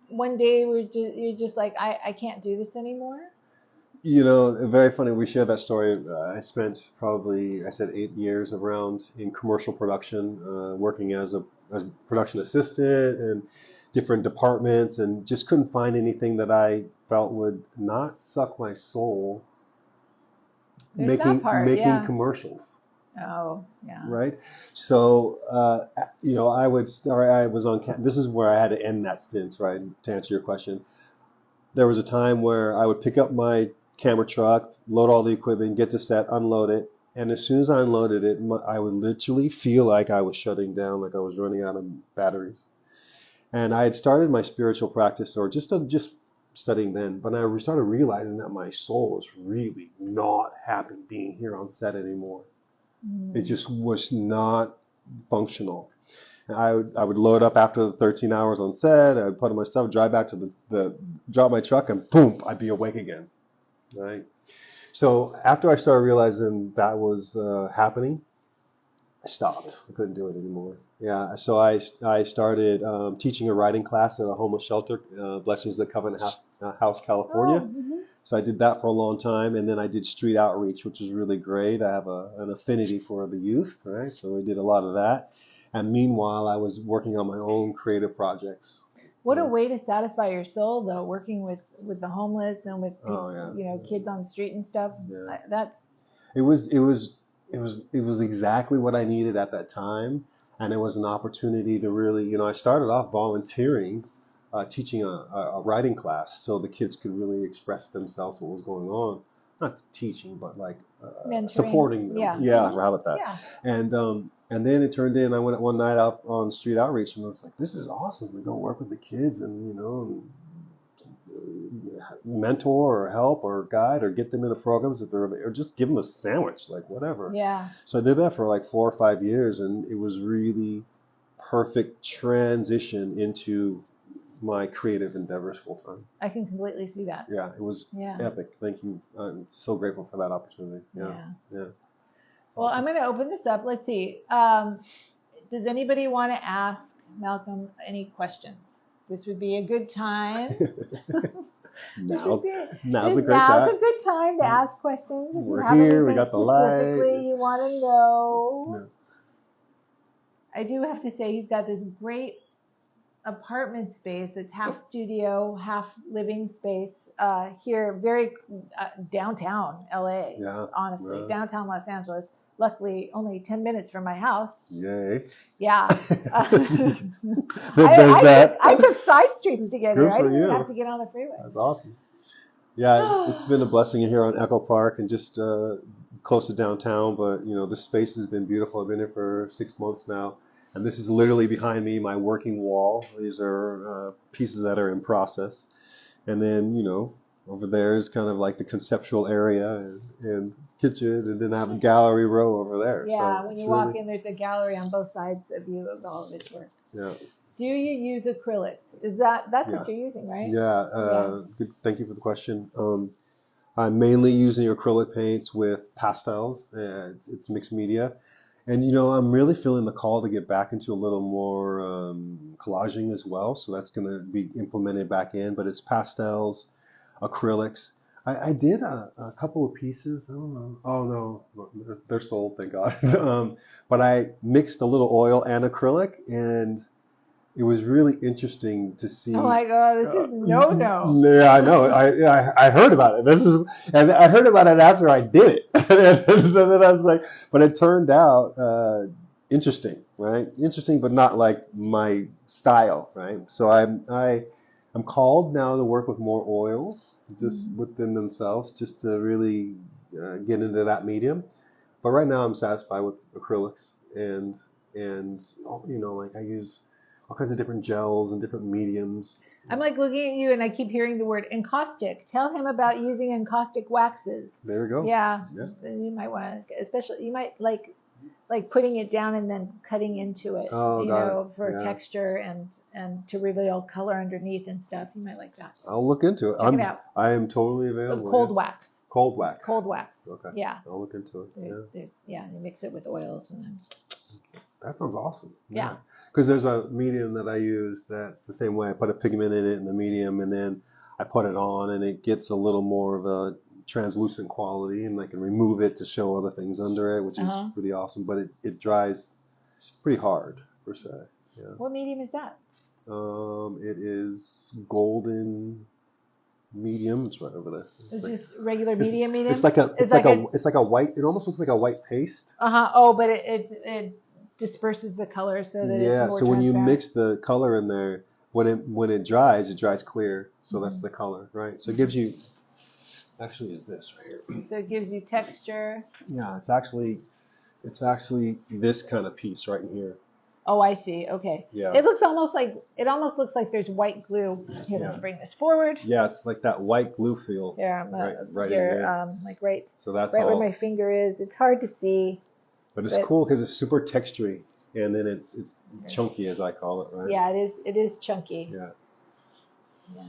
Speaker 1: one day you're just like I can't do this anymore?
Speaker 2: Very funny. We share that story. I spent probably, I said 8 years around in commercial production, working as a production assistant and different departments, and just couldn't find anything that I felt would not suck my soul. Making commercials.
Speaker 1: Oh, yeah.
Speaker 2: Right. So, I was on. This is where I had to end that stint, right? To answer your question, there was a time where I would pick up my camera truck, load all the equipment, get to set, unload it, and as soon as I unloaded it, I would literally feel like I was shutting down, like I was running out of batteries. And I had started my spiritual practice, or just studying then, but I started realizing that my soul was really not happy being here on set anymore. It just was not functional. I would load up after the 13 hours on set. I'd put on my stuff, drive back to drop my truck, and boom, I'd be awake again. Right. So after I started realizing that was happening, I stopped. I couldn't do it anymore. Yeah, so I started teaching a writing class at a homeless shelter, Blessings of the Covenant House, California.
Speaker 1: Oh, mhm.
Speaker 2: So I did that for a long time, and then I did street outreach, which is really great. I have an affinity for the youth, right? So I did a lot of that. And meanwhile, I was working on my own creative projects.
Speaker 1: What a way to satisfy your soul, though, working with the homeless and with
Speaker 2: Oh yeah.
Speaker 1: you know, kids on the street and stuff.
Speaker 2: Yeah.
Speaker 1: That's
Speaker 2: It was exactly what I needed at that time, and it was an opportunity to really, I started off volunteering, teaching a writing class, so the kids could really express themselves, what was going on. Not teaching, but like
Speaker 1: mentoring.
Speaker 2: supporting them.
Speaker 1: Yeah.
Speaker 2: Yeah, how about that?
Speaker 1: Yeah.
Speaker 2: And then it turned in. I went one night out on street outreach, and I was like, "This is awesome to go work with the kids, and mentor or help or guide or get them into programs if they're, or just give them a sandwich, like whatever."
Speaker 1: Yeah.
Speaker 2: So I did that for like 4 or 5 years, and it was really perfect transition into my creative endeavors full time.
Speaker 1: I can completely see that.
Speaker 2: Yeah, it was epic. Thank you. I'm so grateful for that opportunity. Yeah.
Speaker 1: Well,
Speaker 2: Awesome.
Speaker 1: I'm going to open this up. Let's see. Does anybody want to ask Malcolm any questions? This would be a good time.
Speaker 2: Now's a great
Speaker 1: Now's
Speaker 2: time.
Speaker 1: a good time to ask questions. If
Speaker 2: We're
Speaker 1: you have
Speaker 2: here,
Speaker 1: anything
Speaker 2: we got the
Speaker 1: specifically
Speaker 2: light.
Speaker 1: you want to know.
Speaker 2: Yeah.
Speaker 1: I do have to say he's got this great apartment space. It's half studio, half living space here, very downtown LA.
Speaker 2: Yeah.
Speaker 1: Honestly,
Speaker 2: Yeah.
Speaker 1: downtown Los Angeles. Luckily, only 10 minutes from my house.
Speaker 2: Yay.
Speaker 1: Yeah.
Speaker 2: There's that.
Speaker 1: I took side streets to get here.
Speaker 2: Good
Speaker 1: I
Speaker 2: for
Speaker 1: didn't even
Speaker 2: you.
Speaker 1: have to get on the freeway.
Speaker 2: That's awesome. Yeah, it's been a blessing in here on Echo Park and just close to downtown. But this space has been beautiful. I've been here for 6 months now, and this is literally behind me, my working wall. These are pieces that are in process, and then over there is kind of like the conceptual area and kitchen, and then I have a gallery row over there.
Speaker 1: Yeah,
Speaker 2: So
Speaker 1: when you walk in, there's a gallery on both sides of you of all of his work.
Speaker 2: Yeah.
Speaker 1: Do you use acrylics? That's
Speaker 2: Yeah.
Speaker 1: what you're using, right?
Speaker 2: Yeah. Good. Thank you for the question. I'm mainly using acrylic paints with pastels. It's mixed media. And I'm really feeling the call to get back into a little more collaging as well. So that's going to be implemented back in. But it's pastels, acrylics. I did a couple of pieces. I don't know. Oh no, they're sold, thank God. But I mixed a little oil and acrylic, and it was really interesting to see.
Speaker 1: Oh my God, this is no.
Speaker 2: Yeah, I know. I heard about it. And I heard about it after I did it. And so then I was like, but it turned out interesting, right? Interesting, but not like my style, right? So I'm called now to work with more oils, just within themselves, just to really get into that medium. But right now I'm satisfied with acrylics and like I use all kinds of different gels and different mediums.
Speaker 1: I'm like looking at you and I keep hearing the word encaustic. Tell him about using encaustic waxes.
Speaker 2: There we go.
Speaker 1: Yeah. You might want to, especially, you might like putting it down and then cutting into it, for texture and to reveal color underneath and stuff. You might like that.
Speaker 2: I'll look into it.
Speaker 1: Check it out.
Speaker 2: I am totally available.
Speaker 1: Cold wax.
Speaker 2: Cold wax.
Speaker 1: Cold wax.
Speaker 2: Okay.
Speaker 1: Yeah.
Speaker 2: I'll look into it.
Speaker 1: You mix it with oils and then.
Speaker 2: That sounds awesome.
Speaker 1: Yeah.
Speaker 2: Because there's a medium that I use that's the same way. I put a pigment in it in the medium, and then I put it on, and it gets a little more of a translucent quality, and I can remove it to show other things under it, which is pretty awesome. But it dries pretty hard, per se. Yeah.
Speaker 1: What medium is that?
Speaker 2: It is golden medium. It's right over there.
Speaker 1: It's just regular medium.
Speaker 2: It's like a white. It almost looks like a white paste.
Speaker 1: Oh, but it disperses the color so that it's more
Speaker 2: so when you mix the color in there, when it dries clear. So that's the color, right? So it gives you, actually is this right here.
Speaker 1: So it gives you texture.
Speaker 2: Yeah, it's actually this kind of piece right in here.
Speaker 1: Oh, I see. Okay.
Speaker 2: Yeah.
Speaker 1: It almost looks like there's white glue. Here, let's bring this forward.
Speaker 2: Yeah, it's like that white glue feel.
Speaker 1: There,
Speaker 2: right
Speaker 1: here,
Speaker 2: in here. So that's
Speaker 1: right
Speaker 2: all.
Speaker 1: where my finger is. It's hard to see.
Speaker 2: But it's cool because it's super textury, and then it's chunky, as I call it, right?
Speaker 1: Yeah, it is chunky.
Speaker 2: Yeah.
Speaker 1: Yeah,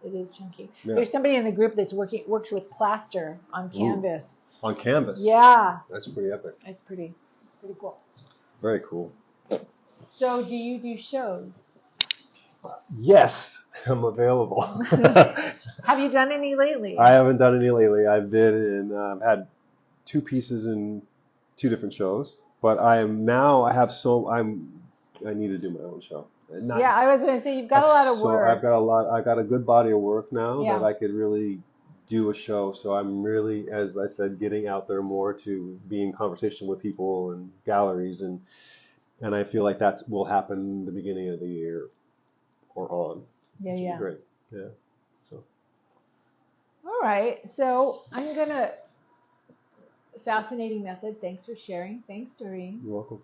Speaker 1: it is chunky.
Speaker 2: Yeah.
Speaker 1: There's somebody in the group that's works with plaster on canvas.
Speaker 2: On canvas?
Speaker 1: Yeah.
Speaker 2: That's pretty epic.
Speaker 1: It's pretty. Pretty cool.
Speaker 2: Very cool.
Speaker 1: So do you do shows?
Speaker 2: Yes, I'm available.
Speaker 1: Have you done any lately?
Speaker 2: I haven't done any lately. I've been in, had 2 pieces in 2 different shows, but I need to do my own show.
Speaker 1: Yeah, I was gonna say you've got a lot of work.
Speaker 2: I've got a good body of work now
Speaker 1: Yeah.
Speaker 2: that I could really do a show. So I'm really, as I said, getting out there more to be in conversation with people and galleries, and I feel like that will happen the beginning of the year or on.
Speaker 1: Yeah,
Speaker 2: Which would
Speaker 1: yeah.
Speaker 2: be great. Yeah. So
Speaker 1: All right. So I'm gonna fascinating method. Thanks for sharing. Thanks, Doreen.
Speaker 2: you're welcome.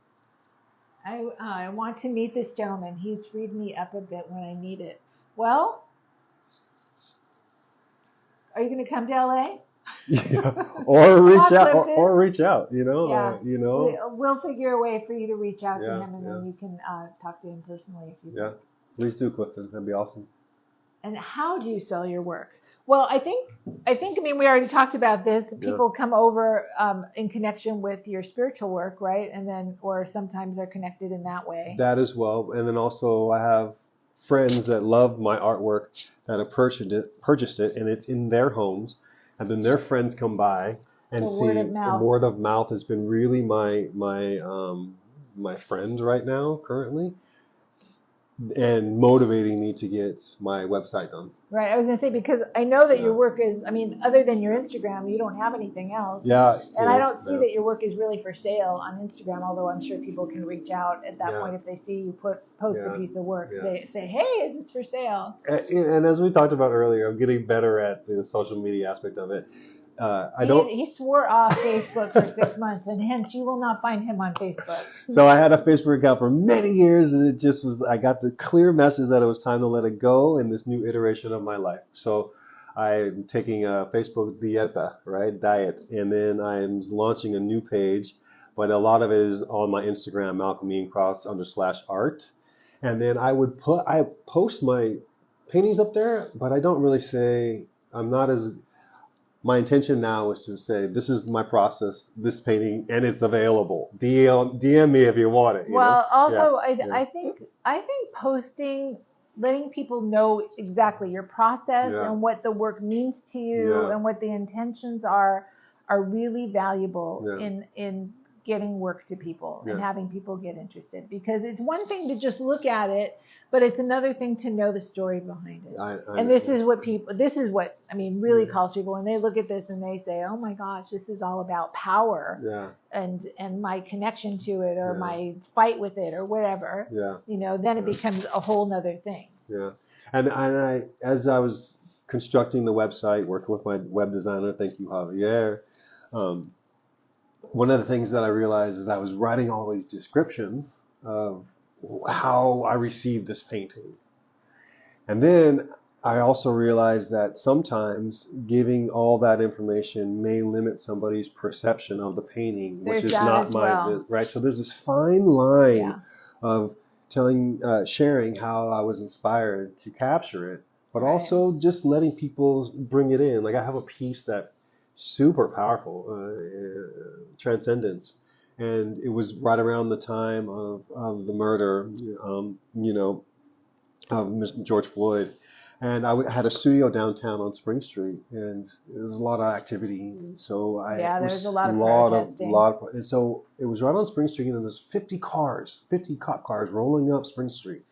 Speaker 1: I want to meet this gentleman. He's freed me up a bit when I need it. Well, are you going to come to LA?
Speaker 2: Yeah. Or reach
Speaker 1: on,
Speaker 2: out,
Speaker 1: Clifton.
Speaker 2: or reach out.
Speaker 1: Yeah.
Speaker 2: You know.
Speaker 1: We'll figure a way for you to reach out to
Speaker 2: Yeah,
Speaker 1: him, and
Speaker 2: yeah.
Speaker 1: then you can talk to him personally if you
Speaker 2: Yeah. Please do, Clifton. That'd be awesome.
Speaker 1: And how do you sell your work? Well, I think I mean we already talked about this. People come over in connection with your spiritual work, right? And then or sometimes they're connected in that way.
Speaker 2: That as well, and then also I have friends that love my artwork that have purchased it, and it's in their homes, and then their friends come by and
Speaker 1: So
Speaker 2: see.
Speaker 1: word of mouth.
Speaker 2: And word of mouth has been really my friend right now currently, and motivating me to get my website done.
Speaker 1: Right. I was going to say, because I know that your work is, I mean, other than your Instagram, you don't have anything else.
Speaker 2: Yeah.
Speaker 1: And I don't see that your work is really for sale on Instagram, although I'm sure people can reach out at that point if they see you post a piece of work, say, hey, is this for sale?
Speaker 2: And as we talked about earlier, I'm getting better at the social media aspect of it.
Speaker 1: He swore off Facebook for 6 months, and hence you will not find him on Facebook.
Speaker 2: So I had a Facebook account for many years, and it just was, I got the clear message that it was time to let it go in this new iteration of my life. So I'm taking a Facebook diet, and then I'm launching a new page, but a lot of it is on my Instagram, Malcolm Ian Cross _art. And then I post my paintings up there, but I don't really say, my intention now is to say, this is my process, this painting, and it's available. DM me if you want it.
Speaker 1: Also, I think posting, letting people know exactly your process and what the work means to you and what the intentions are really valuable in getting work to people and having people get interested. Because it's one thing to just look at it, but it's another thing to know the story behind it. And this is what really calls people when they look at this and they say, oh my gosh, this is all about power and my connection to it or my fight with it or whatever. Then it becomes a whole nother thing.
Speaker 2: Yeah. And as I was constructing the website, working with my web designer, thank you, Javier, one of the things that I realized is I was writing all these descriptions of how I received this painting. And then I also realized that sometimes giving all that information may limit somebody's perception of the painting, which is not right. So there's this fine line of sharing how I was inspired to capture it, but also just letting people bring it in. Like I have a piece that super powerful, Transcendence. And it was right around the time of the murder, of Mr. George Floyd. And I had a studio downtown on Spring Street, and there was a lot of activity. And so
Speaker 1: there's a lot of protesting.
Speaker 2: And so it was right on Spring Street, and there was 50 cop cars rolling up Spring Street.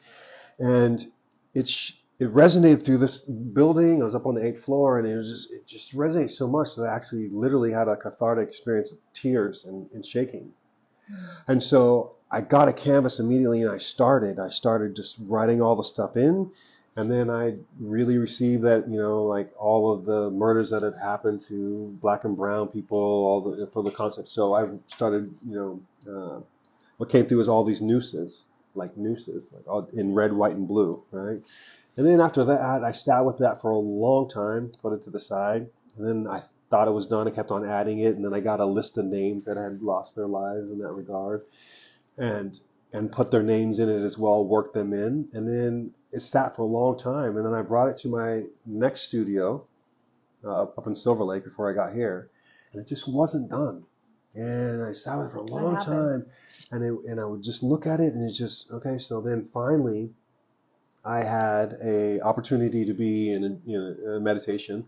Speaker 2: And it resonated through this building. I was up on the 8th floor, and it just resonated so much that I actually literally had a cathartic experience of tears and shaking. And so I got a canvas immediately, and I started just writing all the stuff in. And then I really received that, like all of the murders that had happened to black and brown people, for the concept. So I started, what came through was all these nooses, like all in red, white, and blue, right? And then after that, I sat with that for a long time, put it to the side. And then I thought it was done. I kept on adding it. And then I got a list of names that had lost their lives in that regard and put their names in it as well, worked them in. And then it sat for a long time. And then I brought it to my next studio up in Silver Lake before I got here. And it just wasn't done. And I sat with it for a
Speaker 1: What
Speaker 2: long
Speaker 1: happens?
Speaker 2: time, and I would just look at it, and it's just okay. So then finally, I had a opportunity to be in a meditation,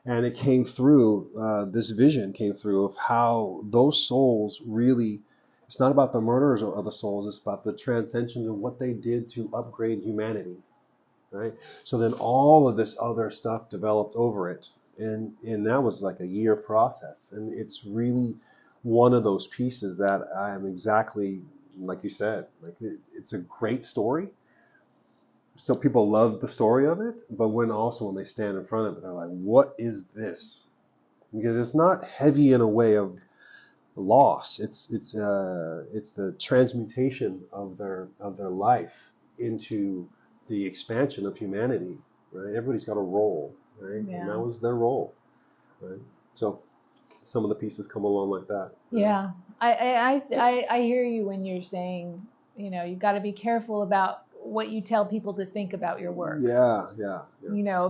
Speaker 2: and it came through. This vision came through of how those souls really. It's not about the murderers of the souls. It's about the transcension of what they did to upgrade humanity, right? So then all of this other stuff developed over it, and that was like a year process, and it's really one of those pieces that I'm exactly like you said. Like it's a great story, so people love the story of it, but when they stand in front of it, they're like, what is this? Because it's not heavy in a way of loss. It's the transmutation of their life into the expansion of humanity, right? Everybody's got a role, right? And
Speaker 1: Yeah.
Speaker 2: that was their role, right? So some of the pieces come along like that. Right?
Speaker 1: Yeah, I hear you when you're saying, you've got to be careful about what you tell people to think about your work.
Speaker 2: Yeah.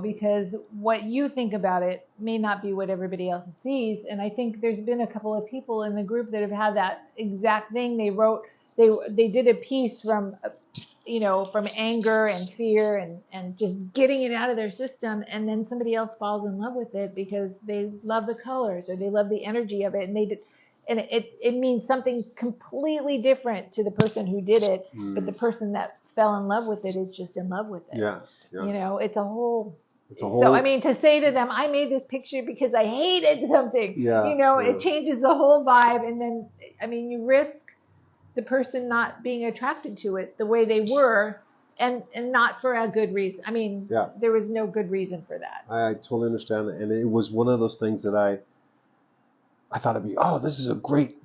Speaker 1: Because what you think about it may not be what everybody else sees. And I think there's been a couple of people in the group that have had that exact thing. They did a piece from anger and fear and just getting it out of their system. And then somebody else falls in love with it because they love the colors or they love the energy of it. And it means something completely different to the person who did it. But the person that fell in love with it is just in love with it.
Speaker 2: Yeah.
Speaker 1: It's a whole. So I mean, to say to them, I made this picture because I hated something. It changes the whole vibe. And then, I mean, you risk the person not being attracted to it the way they were, and not for a good reason. I mean, there was no good reason for that.
Speaker 2: I totally understand that, and it was one of those things that I thought it'd be,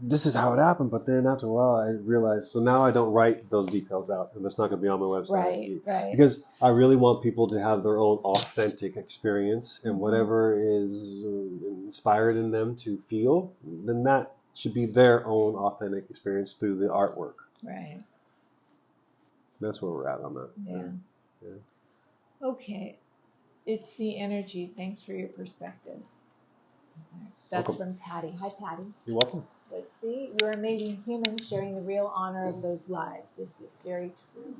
Speaker 2: this is how it happened, but then after a while I realized, so now I don't write those details out, and that's not going to be on my website.
Speaker 1: Right.
Speaker 2: Because I really want people to have their own authentic experience, and whatever is inspired in them to feel, then that should be their own authentic experience through the artwork.
Speaker 1: Right.
Speaker 2: That's where we're at on that.
Speaker 1: Yeah. Okay. It's the energy. Thanks for your perspective. That's
Speaker 2: Welcome.
Speaker 1: from Patty. Hi, Patty.
Speaker 2: You're welcome.
Speaker 1: Let's see. You're amazing humans sharing the real honor of those lives. This is very true.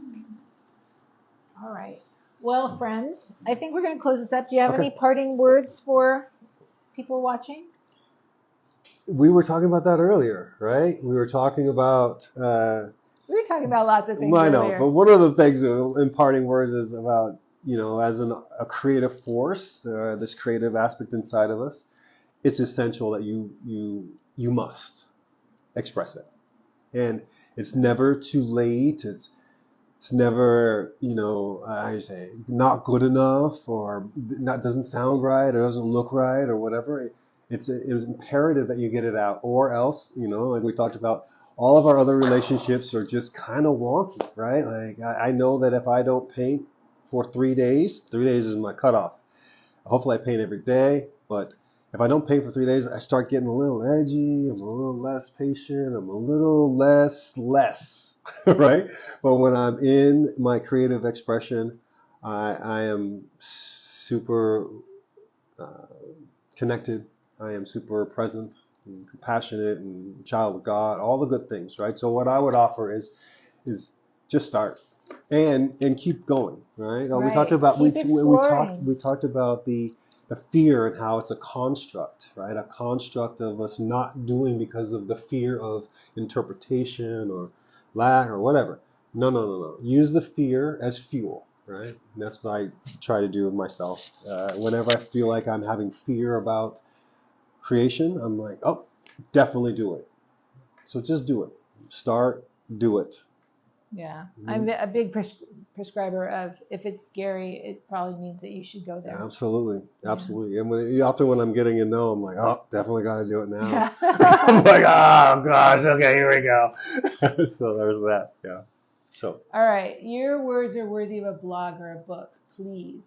Speaker 1: All right. Well, friends, I think we're going to close this up. Do you have any parting words for people watching?
Speaker 2: We were talking about that earlier, right? We were talking about...
Speaker 1: we were talking about lots of things
Speaker 2: I know,
Speaker 1: earlier.
Speaker 2: but one of the things in parting words is about, as a creative force, this creative aspect inside of us, it's essential that you must express it. And it's never too late. It's never, not good enough, or not doesn't sound right, or doesn't look right, or whatever. It's imperative that you get it out, or else, like we talked about, all of our other relationships are just kind of wonky, right? Like I know that if I don't paint for 3 days, 3 days is my cutoff. Hopefully I paint every day, but if I don't paint for 3 days, I start getting a little edgy, I'm a little less patient, I'm a little less, right? But when I'm in my creative expression, I am super connected, I am super present, and compassionate, and child of God, all the good things, right? So what I would offer is just start and keep going, right? We talked about we talked about the fear and how it's a construct, right? A construct of us not doing because of the fear of interpretation or lack or whatever. No. Use the fear as fuel, right? And that's what I try to do with myself. Whenever I feel like I'm having fear about creation, I'm like, oh, definitely do it. So just do it. Start, do it.
Speaker 1: Yeah, I'm a big prescriber of, if it's scary, it probably means that you should go there.
Speaker 2: Absolutely. And often when I'm getting a no, I'm like, oh, definitely got to do it now.
Speaker 1: Yeah.
Speaker 2: I'm like, oh gosh, okay, here we go. So there's that. Yeah. So.
Speaker 1: All right, your words are worthy of a blog or a book, please.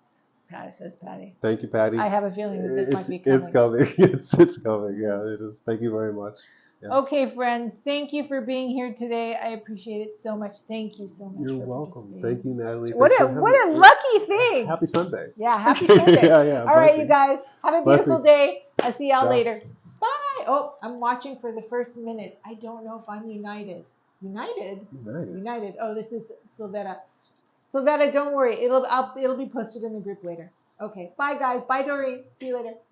Speaker 1: Says Patty.
Speaker 2: Thank you, Patty.
Speaker 1: I have a feeling that this might be coming.
Speaker 2: It's coming. It's coming. Yeah, it is. Thank you very much. Yeah.
Speaker 1: Okay, friends. Thank you for being here today. I appreciate it so much. Thank you so much.
Speaker 2: You're welcome. Thank you, Natalie.
Speaker 1: What a lucky thing.
Speaker 2: Happy Sunday.
Speaker 1: Yeah, happy Sunday.
Speaker 2: Yeah.
Speaker 1: All right, you guys. Have a beautiful day. I'll see y'all later. Bye. Oh, I'm watching for the first minute. I don't know if I'm united. United?
Speaker 2: United.
Speaker 1: United. Oh, this is Silvetta. Silvetta, don't worry. It'll be posted in the group later. Okay. Bye, guys. Bye, Doreen. See you later.